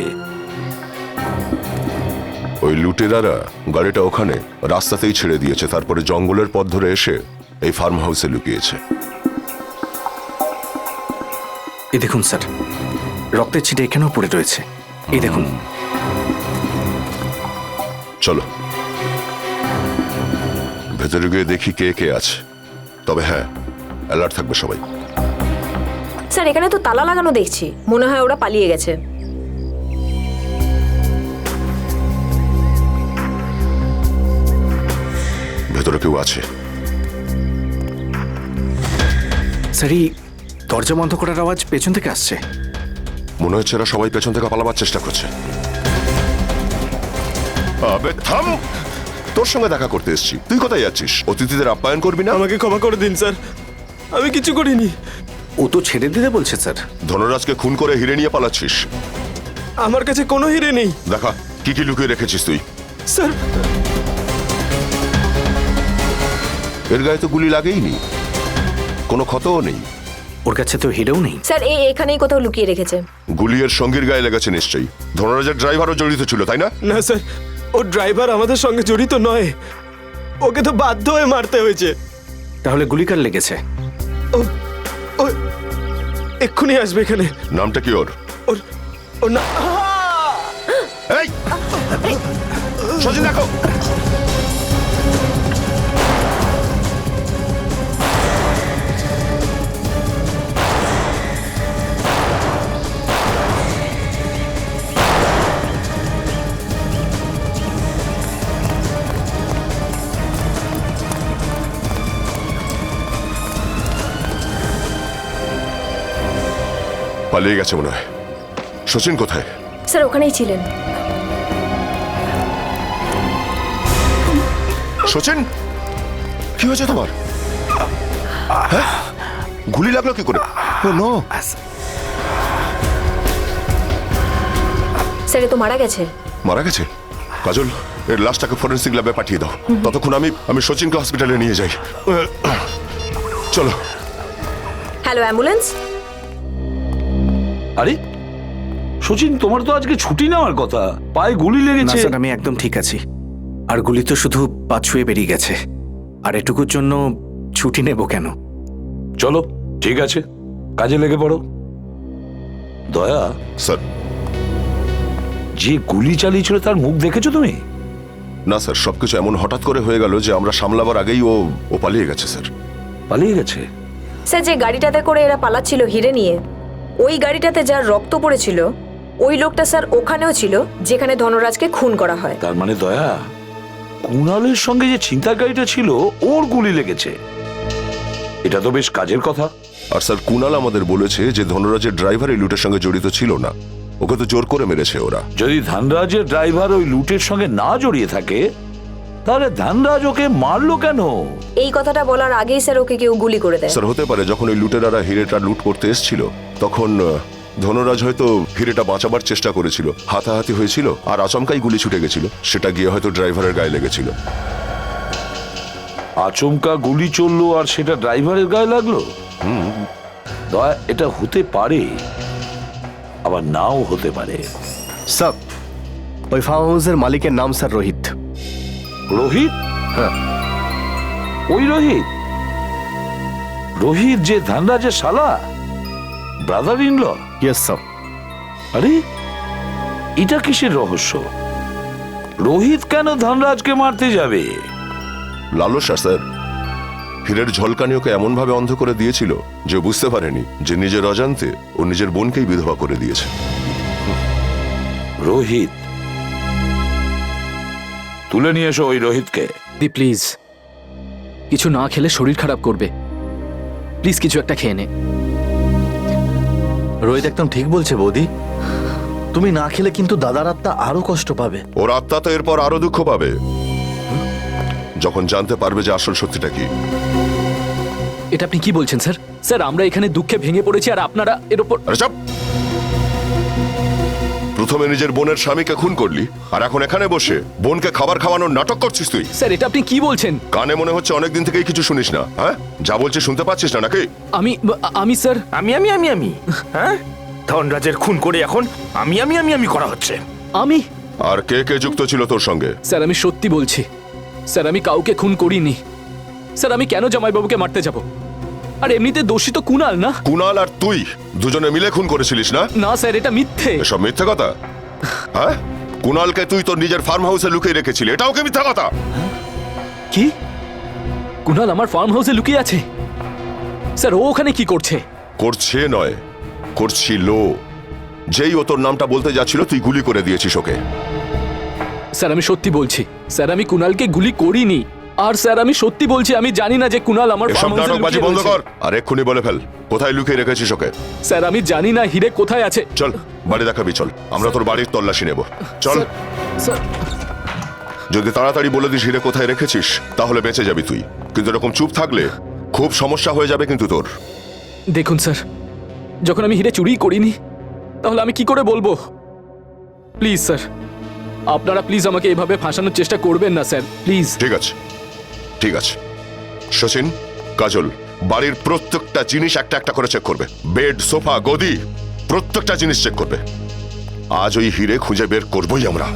B: ওই লুটেরারা গাড়িটা ওখানে রাস্তাতেই ছেড়ে দিয়েছে, তারপরে জঙ্গলের পথ ধরে এসে এই ফার্ম হাউসে লুকিয়েছে।
K: এই দেখুন স্যার, রক্তের ছিটে এখানেও পড়ে রয়েছে। এই দেখুন।
B: চলো ভেতরে গিয়ে দেখি কে কে আছে। তবে হ্যাঁ, অ্যালার্ট থাকবে সবাই।
D: স্যার এখানে তো তালা লাগানো দেখছি, মনে হয় ওরা পালিয়ে গেছে।
B: ভেতরে কেউ আছে?
K: স্যার এই দরজা বন্ধ করার আওয়াজ পেছন থেকে আসছে।
B: মনে হচ্ছে এরা সবাই পেছন থেকে পালাবার চেষ্টা করছে। আবে থাম, তোর সঙ্গে দেখা করতে এসেছি, তুই কোথায় যাচ্ছিস? অতিথিদের আপ্যায়ন করবি না?
L: আমাকে ক্ষমা করে দিন স্যার, আমি কিছু করিনি।
K: ও তো ছেড়ে দিতে বলছে স্যার।
B: ধনরাজকে খুন করে হিরে নিয়ে পালাচ্ছিস।
L: আমার কাছে কোনো হিরে নেই
B: দেখা কি কি লুকিয়ে রেখেছিস তুই।
L: স্যার।
B: এর গায়ে তো গুলি লাগেইনি, কোনো ক্ষতও নেই।
K: ওর কাছে তো হিরেও নেই।
D: স্যার এখানেই কোথাও লুকিয়ে রেখেছে।
B: গুলি এর সঙ্গীর গায়ে লেগেছে নিশ্চয়ই। ধনরাজের ড্রাইভারও জড়িত ছিল, তাই না?
L: না স্যার, ও ড্রাইভার আমাদের সঙ্গে জড়িত নয়, ওকে তো বাধ্য হয়ে মারতে হয়েছে।
K: তাহলে গুলি কার লেগেছে?
L: ও এক্ষুনি আসবে এখানে।
B: নামটা কি ওর?
L: ওর না।
B: এই সচিন দেখো, পালিয়ে গেছে মনে হয়। সচিন কোথায়?
D: স্যার ওখানেই ছিলেন।
B: সচিন, কি হয়েছে তোমার? হ্যাঁ? গুলি লাগলো কি করে? ও নো।
D: স্যার এ তো মারা গেছে।
B: মারা গেছে? কাজল, এর লাশটাকে ফরেন্সিক ল্যাবে পাঠিয়ে দাও। ততক্ষণ আমি সচিনকে হসপিটালে নিয়ে যাই। চলো।
D: Hello ambulance.
C: আরে সচিন, তোমার তো আজকে ছুটি নেওয়ার কথা, পায়ে গুলি
K: না
C: লেগেছে।
K: স্যার, আমি একদম ঠিক আছি। আর গুলি তো শুধু পা ছুঁয়ে বেরিয়ে গেছে, আর এটুকুর জন্য ছুটি নেব কেন?
C: চলো ঠিক আছে, কাজে লেগে পড়ো। দয়া
B: স্যার।
C: যে গুলি চালিয়েছিল তার মুখ দেখেছো তুমি?
B: না স্যার, সবকিছু এমন হঠাৎ করে হয়ে গেল যে আমরা সামলাবার আগেই ও পালিয়ে গেছে স্যার।
C: পালিয়ে গেছে?
D: স্যার যে গাড়িটাতে করে এরা পালাচ্ছিল হিরে নিয়ে, ওই গাড়িটাতে যার রক্ত পড়েছিল ওই লোকটা স্যার ওখানেও ছিল যেখানে ধনরাজকে খুন করা হয়।
C: তার মানে দয়া, কুণালের সঙ্গে যে ছিনতাইকারীটা ছিল ওর গুলি লেগেছে। এটা তো বেশ কাজের কথা।
B: আর স্যার, কুণাল আমাদের বলেছে যে ধনরাজের ড্রাইভার এই লুটের সঙ্গে জড়িত ছিল না, ওকে তো জোর করে মেরেছে ওরা।
C: যদি ধনরাজের ড্রাইভার ওই লুটের সঙ্গে না জড়িয়ে থাকে তাহলে ধনরাজ ওকে মারলো কেন?
D: এই কথাটা বলার আগেই স্যার ওকে কেউ গুলি করে দেয়।
B: স্যার হতে পারে যখন ওই লুটেরারা হিরেটা লুট করতে এসেছিল তখন ধনরাজ হয়তো হিরেটা বাঁচাবার চেষ্টা করেছিল, হাতাহাতি হয়েছিল আর আচমকাই গুলি ছুটে গেছিল, সেটা গিয়ে হয়তো ড্রাইভারের গায়ে লেগেছিল।
C: আচমকা গুলি চললো আর সেটা ড্রাইভারের গায়ে লাগলো? দয়া, এটা হতে পারে আবার নাও হতে পারে।
K: স্যার, ওই ফার্ম হাউসের মালিকের নাম স্যার রোহিত।
C: রোহিত?
K: হ্যাঁ।
C: ওই রোহিত? রোহিত যে ধনরাজের শালা, brother in law?
K: Yes sir.
C: আরে এটা কিসের রহস্য? রোহিত কেন ধনরাজকে মারতে যাবে?
B: লালসা স্যার। হীরের ঝলকানি ওকে এমন ভাবে অন্ধ করে দিয়েছিল যে বুঝতে পারেনি যে নিজের অজান্তে ও নিজের বোনকেই বিধবা করে দিয়েছে।
C: রোহিত, তুলে নিয়ে এসো ওই রোহিতকে।
H: দি প্লিজ, কিছু না খেলে শরীর খারাপ করবে, প্লিজ কিছু একটা খেয়ে নে।
F: রোহিত একদম ঠিক বলছে বৌদি, তুমি না খেলে কিন্তু দাদার আত্মা আরো কষ্ট পাবে।
B: ওর আত্মা তো এরপর আরো দুঃখ পাবে যখন জানতে পারবে যে আসল সত্যিটা কি।
H: এটা আপনি কি বলছেন স্যার? স্যার আমরা এখানে দুঃখে ভেঙে পড়েছি আর আপনারা এর উপর।
B: আরে চুপ! প্রথমে নিজের বোনের স্বামীকে খুন করলি আর এখন এখানে বসে বোনকে খাবার খাওয়ানোর নাটক করছিস তুই।
H: স্যার এটা আপনি কি বলছেন?
B: কানে মনে হচ্ছে অনেকদিন থেকেই কিছু শুনিস না। হ্যাঁ, যা বলছিস শুনতে পাচ্ছিস না নাকি?
H: আমি স্যার
A: আমি হ্যাঁ, ধনরাজের খুন করে এখন আমি করা হচ্ছে।
H: আমি?
B: আর কে কে যুক্ত ছিল তোর সঙ্গে?
H: স্যার আমি সত্যি বলছি, স্যার আমি কাউকে খুন করিনি। স্যার আমি কেন জামাইবাবুকে মারতে যাব? আর এমনিতে দোষী তো কুণাল না?
B: কুণাল আর তুই দুজনে মিলে খুন করেছিলিস না?
H: না স্যার, এটা মিথ্যে।
B: এসব মিথ্যে কথা। হ্যাঁ, কুণালকে তুই তোর নিজের ফার্ম হাউসে লুকিয়ে রেখেছিলি, এটাও কি মিথ্যা কথা?
H: কি? কুণাল আমার ফার্ম হাউসে লুকিয়ে আছে? স্যার ও ওখানে কি করছে?
B: করছে নয়, করছিল। যেই ও তোর নামটা বলতে যাচ্ছিল তুই গুলি করে দিয়েছিস ওকে।
H: স্যার আমি সত্যি বলছি, স্যার আমি কুণালকে গুলি করিনি। আর স্যার আমি সত্যি বলছি, আমি জানি না যে কুণাল আমার
B: এসব
H: ফার্ম হাউসে
B: নাটকবাজি
H: লুকিয়ে
B: বন্ধ
H: রয়েছে।
B: কর আর এক্ষুনি বলে ফেল কোথায় লুকিয়ে রেখেছিস ওকে।
H: স্যার আমি জানি না হিরে কোথায় আছে।
B: চল বাড়ি দেখাবি, চল আমরা তোর বাড়ির তল্লাশি নেব, চল।
H: স্যার
B: যদি তাড়াতাড়ি বলে দিস হিরে কোথায় রেখেছিস তাহলে বেঁচে যাবি তুই, কিন্তু এরকম চুপ থাকলে খুব সমস্যা হয়ে যাবে কিন্তু তোর।
H: দেখুন স্যার, যখন আমি হিরে চুরি করিনি তাহলে আমি কি করে বলবো? প্লিজ স্যার, আপনারা প্লিজ আমাকে এভাবে ফাঁসানোর চেষ্টা করবেন না স্যার, প্লিজ।
B: ঠিক আছে, ঠিক আছে। শচীন, কাজল, বাড়ির প্রত্যেকটা জিনিস একটা একটা করে চেক করবে, বেড, সোফা, গদি, প্রত্যেকটা জিনিস চেক করবে। আজ ওই হিরে খুঁজে বের করবই আমরা।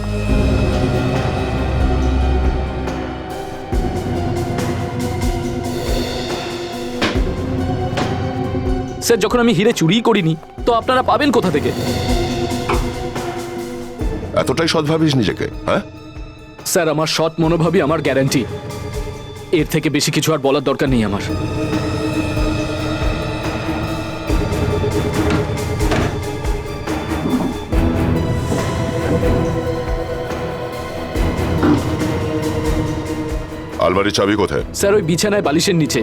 H: স্যার, যখন আমি হিরে চুরি করিনি তো আপনারা পাবেন কোথা থেকে?
B: এতটাই সৎ ভাবিস নিজেকে? হ্যাঁ
H: স্যার, আমার সৎ মনোভাবই আমার গ্যারান্টি, এর থেকে বেশি কিছু আর বলার দরকার নেই আমার।
B: আলমারির চাবি কোথায়?
H: স্যার, ওই বিছানায় বালিশের নিচে।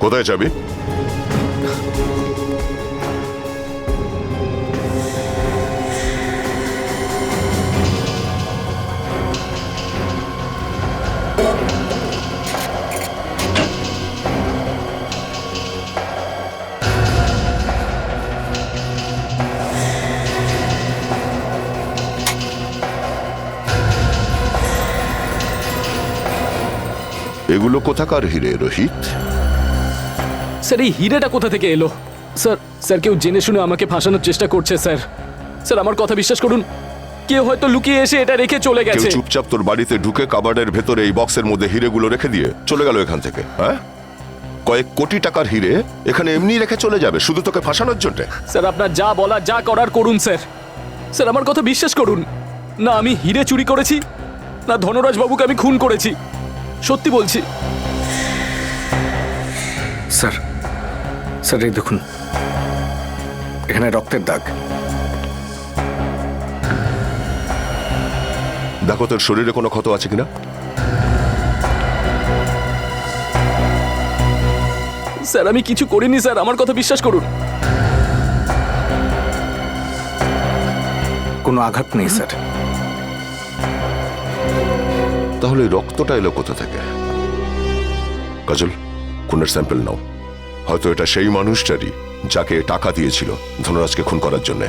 B: কোথায় চাবি? এগুলো কোথাকার হিরে রোহিত?
H: স্যার, এই হিরেটা কোথা থেকে এলো? স্যার, স্যার কেউ জেনে শুনে আমাকে ফাঁসানোর চেষ্টা করছে স্যার। স্যার, আমার কথা বিশ্বাস করুন, কেউ হয়তো লুকিয়ে এসে এটা রেখে চলে
B: কেউ
H: গেছে।
B: চুপচাপ তোর বাড়িতে ঢুকে কাবার্ডের ভেতরে এই বক্সের মধ্যে হিরেগুলো রেখে দিয়ে চলে গেল এখান থেকে? হ্যাঁ, কয়েক কোটি টাকার হিরে এখানে এমনি রেখে চলে যাবে শুধু তোকে ফাঁসানোর জন্য?
H: স্যার, আপনার যা বলা যা করার করুন স্যার। স্যার, আমার কথা বিশ্বাস করুন, না আমি হিরে চুরি করেছি, না ধনরাজ বাবুকে আমি খুন করেছি, সত্যি বলছি।
L: স্যার, স্যার এই দেখুন, এখানে রক্তের দাগ।
B: দেখো তোর শরীরে কোনো ক্ষত আছে কিনা।
H: স্যার, আমি কিছু করিনি স্যার, আমার কথা বিশ্বাস করুন।
L: কোনো আঘাত নেই স্যার।
B: তাহলে রক্তটা এলো কোথা থেকে? কাজল, খুনের স্যাম্পল নাও। হয়তো এটা সেই মানুষটারই যাকে টাকা দিয়েছিল ধনরাজকে খুন করার জন্য।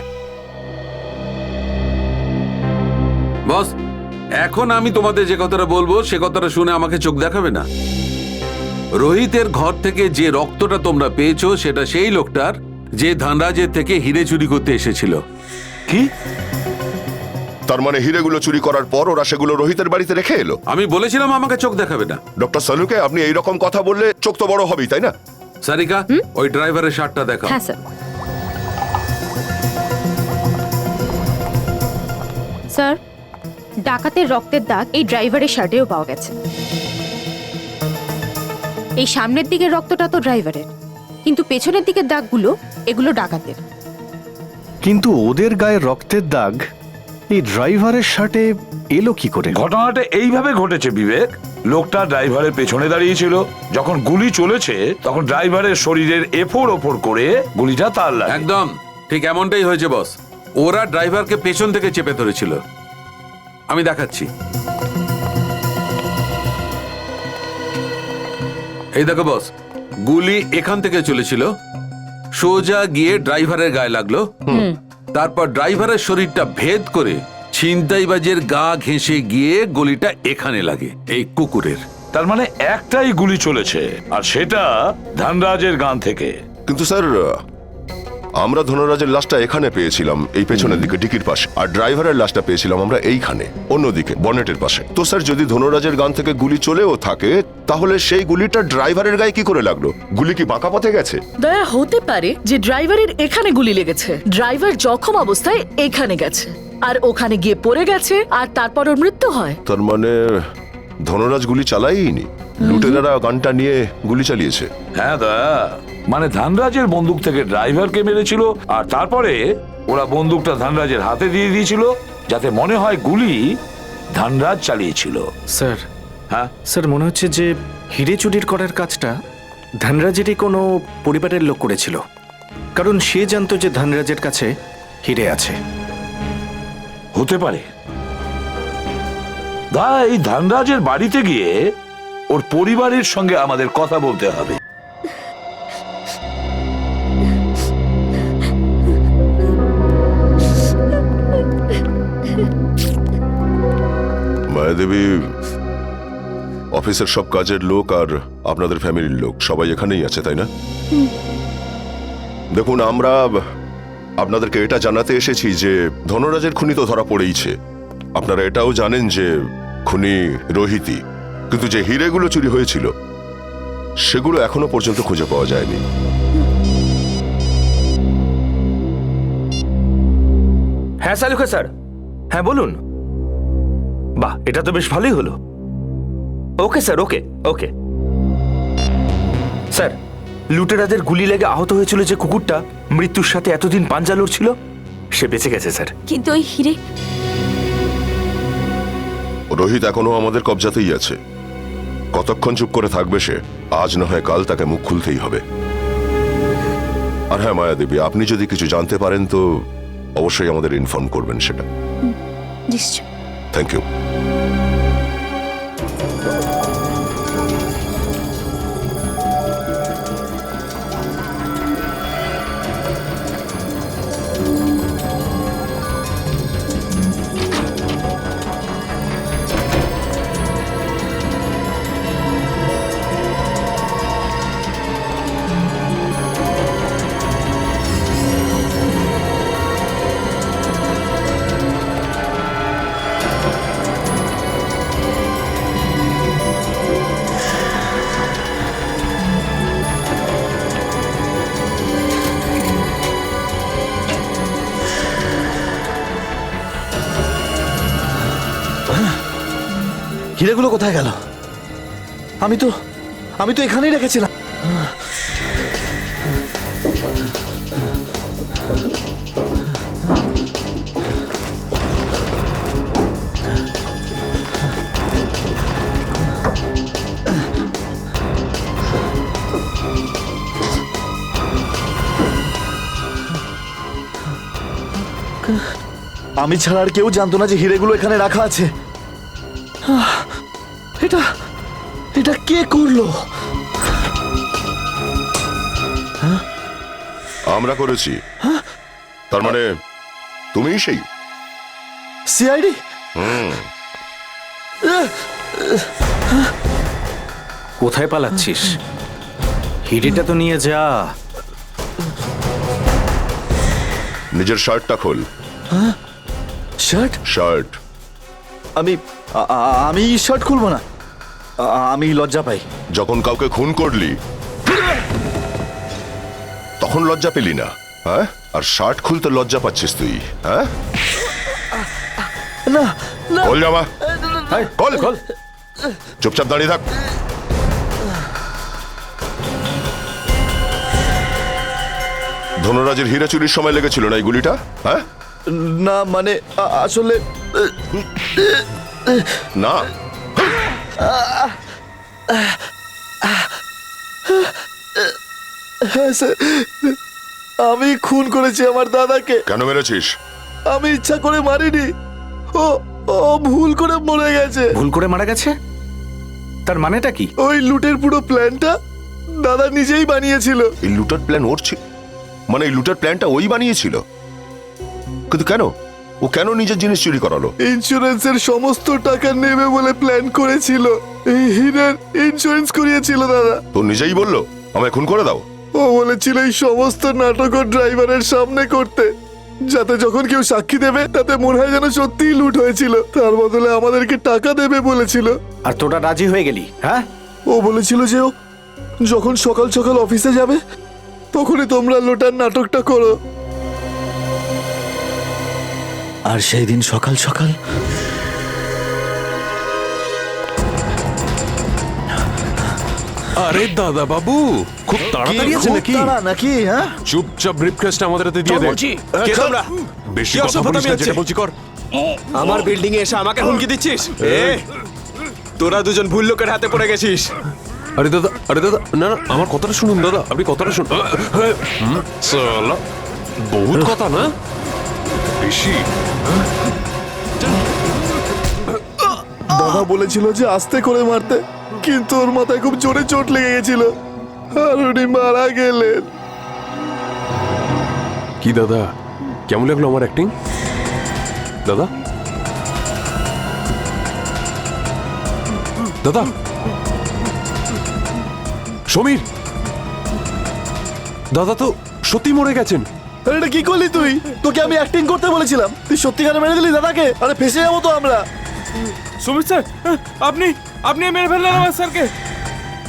I: বস, এখন আমি তোমাদের যে কথাটা বলবো সে কথাটা শুনে আমাকে চোখ দেখাবে না। রোহিতের ঘর থেকে যে রক্তটা তোমরা পেয়েছো সেটা সেই লোকটার যে ধানরাজের থেকে হিরে চুরি করতে এসেছিল।
A: কি?
B: তার মানে হিরেগুলো চুরি করার পর ওরা সেগুলো রোহিতের বাড়িতে রেখে এলো?
I: আমি বলেছিলাম আমাকে চোখ দেখাবে না।
B: ডক্টর সালুকে, আপনি এইরকম কথা বললে চোখ তো বড় হবেই, তাই না?
I: সারিকা, ওই ড্রাইভারের শার্টটা দেখা।
J: হ্যাঁ স্যার। স্যার, ডাকাতের রক্তের দাগ এই ড্রাইভারের শার্টেও পাওয়া গেছে। এই সামনের দিকের রক্তটা তো ড্রাইভারের, কিন্তু পেছনের দিকের দাগগুলো এগুলো ডাকাতের।
K: কিন্তু ওদের গায়ে রক্তের দাগ এই ড্রাইভারের শার্টে এলো কি করে?
C: ঘটনাটা এইভাবে ঘটেছে বিবেক। লোকটা ড্রাইভারের পেছনে দাঁড়িয়েছিল, যখন গুলি চলেছে তখন ড্রাইভারের শরীরের এফোর ওপর করে গুলিটা তার লাগে।
I: একদম ঠিক এমনটাই হয়েছে বস। ওরা ড্রাইভারকে পেছন থেকে চেপে ধরেছিল। আমি দেখাচ্ছি, এই দেখো বস, গুলি এখান থেকে চলেছিল, সোজা গিয়ে ড্রাইভারের গায়ে লাগলো, তারপর ড্রাইভারের শরীরটা ভেদ করে ছিনতাইবাজের গা ঘেঁষে গিয়ে গলিটা এখানে লাগে, এই কুকুরের।
C: তার মানে একটাই গুলি চলেছে, আর সেটা ধানরাজের গান থেকে।
B: কিন্তু স্যার, আমরা ধনরাজের লাশটা এখানে পেয়েছিলাম, এই পেছনের দিকে ডিকির পাশে, আর ড্রাইভারের লাশটা পেয়েছিলাম আমরা এইখানে অন্যদিকে বনেটের পাশে। তো স্যার, যদি ধনরাজের গান থেকে গুলি চলেও থাকে তাহলে সেই গুলিটা ড্রাইভারের গায়ে কি করে লাগলো? গুলি কি বাঁকা পথে গেছে?
E: দয়া হতে পারে যে ড্রাইভারের এখানে গুলি লেগেছে, ড্রাইভার জখম অবস্থায় এখানে গেছে আর ওখানে গিয়ে পড়ে গেছে আর তারপর ওর মৃত্যু হয়।
B: তার মানে ধনরাজ গুলি চালায়নি, লুটেরারা গানটা নিয়ে গুলি চালিয়েছে।
C: হ্যাঁ দয়া, মানে ধানরাজের বন্দুক থেকে ড্রাইভারকে মেরেছিল, আর তারপরে ওরা বন্দুকটা ধানরাজের হাতে দিয়ে দিয়েছিল যাতে মনে হয় গুলি ধানরাজ চালিয়েছিল।
L: স্যার,
C: হ্যাঁ
L: স্যার মনে হচ্ছে যে হিরে চুরির করার কাজটা ধনরাজেরই কোনো পরিবারের লোক করেছিল, কারণ সে জানতো যে ধনরাজের কাছে হিরে আছে।
C: হতে পারে। দা, এই ধানরাজের বাড়িতে গিয়ে ওর পরিবারের সঙ্গে আমাদের কথা বলতে হবে।
B: মায়াদেবী, অফিসের সব কাজের লোক আর আপনাদের ফ্যামিলির লোক সবাই এখানেই আছে, তাই না? দেখুন, আমরা আপনাদেরকে এটা জানাতে এসেছি যে ধনরাজের খুনি তো ধরা পড়েইছে। আপনারা এটাও জানেন যে খুনি রোহিতই, কিন্তু যে হিরেগুলো চুরি হয়েছিল সেগুলো এখনো পর্যন্ত খুঁজে পাওয়া যায়নি।
A: হ্যাঁ সালুখা স্যার, হ্যাঁ বলুন। বাহ, এটা তো বেশ ভালোই হলো। ওকে স্যার, ওকে ওকে। স্যার, লুটেরাদের গুলি লেগে আহত হয়েছিল যে কুকুরটা মৃত্যুর সাথে এতদিন পাঞ্জা লড়ছিল, সে বেঁচে গেছে স্যার।
E: কিন্তু ওই হিরে,
B: রোহিত এখনো আমাদের কবজাতেই আছে। কতক্ষণ চুপ করে থাকবে সে? আজ না হয় কাল তাকে মুখ খুলতেই হবে। আর হ্যাঁ মায়াদেবী, আপনি যদি কিছু জানতে পারেন তো অবশ্যই আমাদের ইনফর্ম করবেন সেটা।
E: নিশ্চয়।
B: Thank you.
F: হিরেগুলো কোথায় গেল? আমি তো এখানেই রেখেছিলাম। আমি ছাড়া আর কেউ জানতো না যে হিরেগুলো এখানে রাখা আছে। এটা এটা কে করলো?
B: আমরা করেছি। তার মানে তুমিই সেই
F: সিআইডি?
L: কোথায় পালাচ্ছিস? হিরেটা তো নিয়ে যা।
B: নিজের শার্টটা খোল।
F: শার্ট?
B: শার্ট।
F: আমি শার্ট খুলবো না, আমি লজ্জা পাই।
B: যখন কাউকে খুন করলি তখন লজ্জা পেলি না, হ্যাঁ? আর শার্ট খুলতে লজ্জা পাচ্ছিস তুই, হ্যাঁ?
F: না না,
B: খোল জামা, খোল খোল। চুপচাপ দাঁড়িয়ে থাক। ধনরাজের হীরা চুরির সময় লেগেছিল না এই গুলিটা? হ্যাঁ
F: না মানে আসলে
B: না,
F: হ্যাঁ স্যার, আমি খুন করেছি আমার দাদাকে।
B: কেন মেরেছিস?
F: আমি ইচ্ছা করে মারিনি, ও ও ভুল করে মরে গেছে।
L: ভুল করে মারা গেছে? তার মানেটা কি?
F: ওই লুটের পুরো প্ল্যানটা দাদা নিজেই বানিয়েছিল।
B: এই লুটার প্ল্যান ওর ছিল? মানে এই লুটার প্ল্যানটা ওই বানিয়েছিল? কিন্তু কেন? ও কেন নিজের জিনিস চুরি করালো?
F: ইন্স্যুরেন্সের সমস্ত টাকা নেবে বলে প্ল্যান করেছিল। এই হীরের ইন্স্যুরেন্স করিয়েছিল দাদা।
B: তো নিজেই বললো আমায় খুন করে দাও।
F: ও বলেছিল এই সমস্ত নাটক ওর ড্রাইভারের সামনে করতে, যাতে যখন কেউ সাক্ষী দেবে তাতে মনে হয় যেন সত্যিই লুট হয়েছিল। তার বদলে আমাদেরকে টাকা দেবে বলেছিল।
L: আর তোরা রাজি হয়ে গেলি? হ্যাঁ,
F: ও বলেছিল যে ও যখন সকাল সকাল অফিসে যাবে তখনই তোমরা লুটার নাটকটা করো। আর সেই দিন সকাল সকাল
M: আরে দাদা বাবু, খুব তাড়াতাড়ি আছে নাকি?
F: নাকি? হ্যাঁ,
M: চুপচাপ ব্রিফকেসটা আমাদের হাতে দিয়ে দে। কে তোমরা? বেশি কথা বলিস না, যেটা বলছি কর।
L: আমার বিল্ডিং এ এসে আমাকে হুমকি দিচ্ছিস? তোরা দুজন ভুল লোকের হাতে পড়ে গেছিস।
M: আরে দাদা, না না, আমার কথাটা শুনুন দাদা, আপনি কথাটা শুনুন। সালা, বহুত কথা না বেশি।
F: দাদা বলেছিল যে আস্তে করে মারতে, কিন্তু ওর মাথায় খুব জোরে চোট লেগে গেছিল আর উনি মারা গেলেন।
M: কি দাদা, কেমন লাগলো আমার অ্যাক্টিং দাদা? দাদা, সমীর দাদা তো সত্যি মরে গেছেন।
F: আরে এটা কি করলি তুই? তোকে আমি অ্যাক্টিং করতে বলেছিলাম, তুই সত্যিকারে মেরে দিলি দাদাকে। আরে ফেসে যাবো তো আমরা।
L: সুমিত স্যার, আপনি মেরে ফেললেন আমার স্যারকে।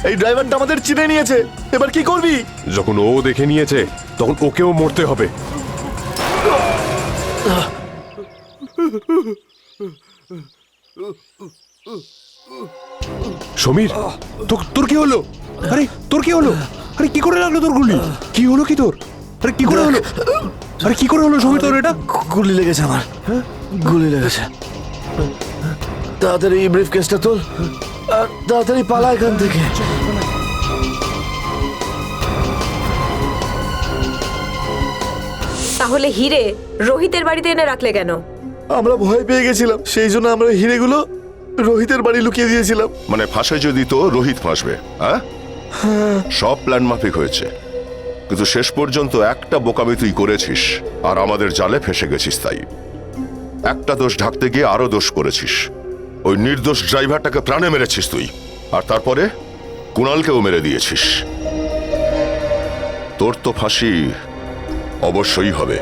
F: এই ড্রাইভারটা আমাদের চিনে নিয়েছে, এবার কি করবি?
M: যখন ও দেখে নিয়েছে তখন ওকেও মরতে হবে। সমীর, তোর কি হলো? আরে তোর কি হলো? আরে কি করে লাগলো তোর গুলি? কি হলো কি তোর? আরে কি করে হলো? আরে কি করে হলো সমীর তোর এটা?
F: গুলি লেগেছে আমার, গুলি লেগেছে। তাড়াতাড়ি ব্রিফ কেসটা তোল আর তাড়াতাড়ি পালা এখান থেকে।
D: তাহলে হিরে রোহিতের বাড়িতে এনে রাখলে কেন?
F: আমরা ভয় পেয়ে গেছিলাম, সেই জন্য আমরা হিরেগুলো রোহিতের বাড়ি লুকিয়ে দিয়েছিলাম।
B: মানে ফাঁসে যদি তো রোহিত ফাঁসবে, হ্যাঁ? সব প্ল্যান মাফিক হয়েছে, কিন্তু শেষ পর্যন্ত একটা বোকামি তুই করেছিস আর আমাদের জালে ফেসে গেছিস। তাই একটা দোষ ঢাকতে গিয়ে আরো দোষ করেছিস। ওই নির্দোষ ড্রাইভারটাকে প্রাণে মেরেছিস তুই, আর তারপরে কুণালকেও মেরে দিয়েছিস। তোর তো ফাঁসি অবশ্যই হবে।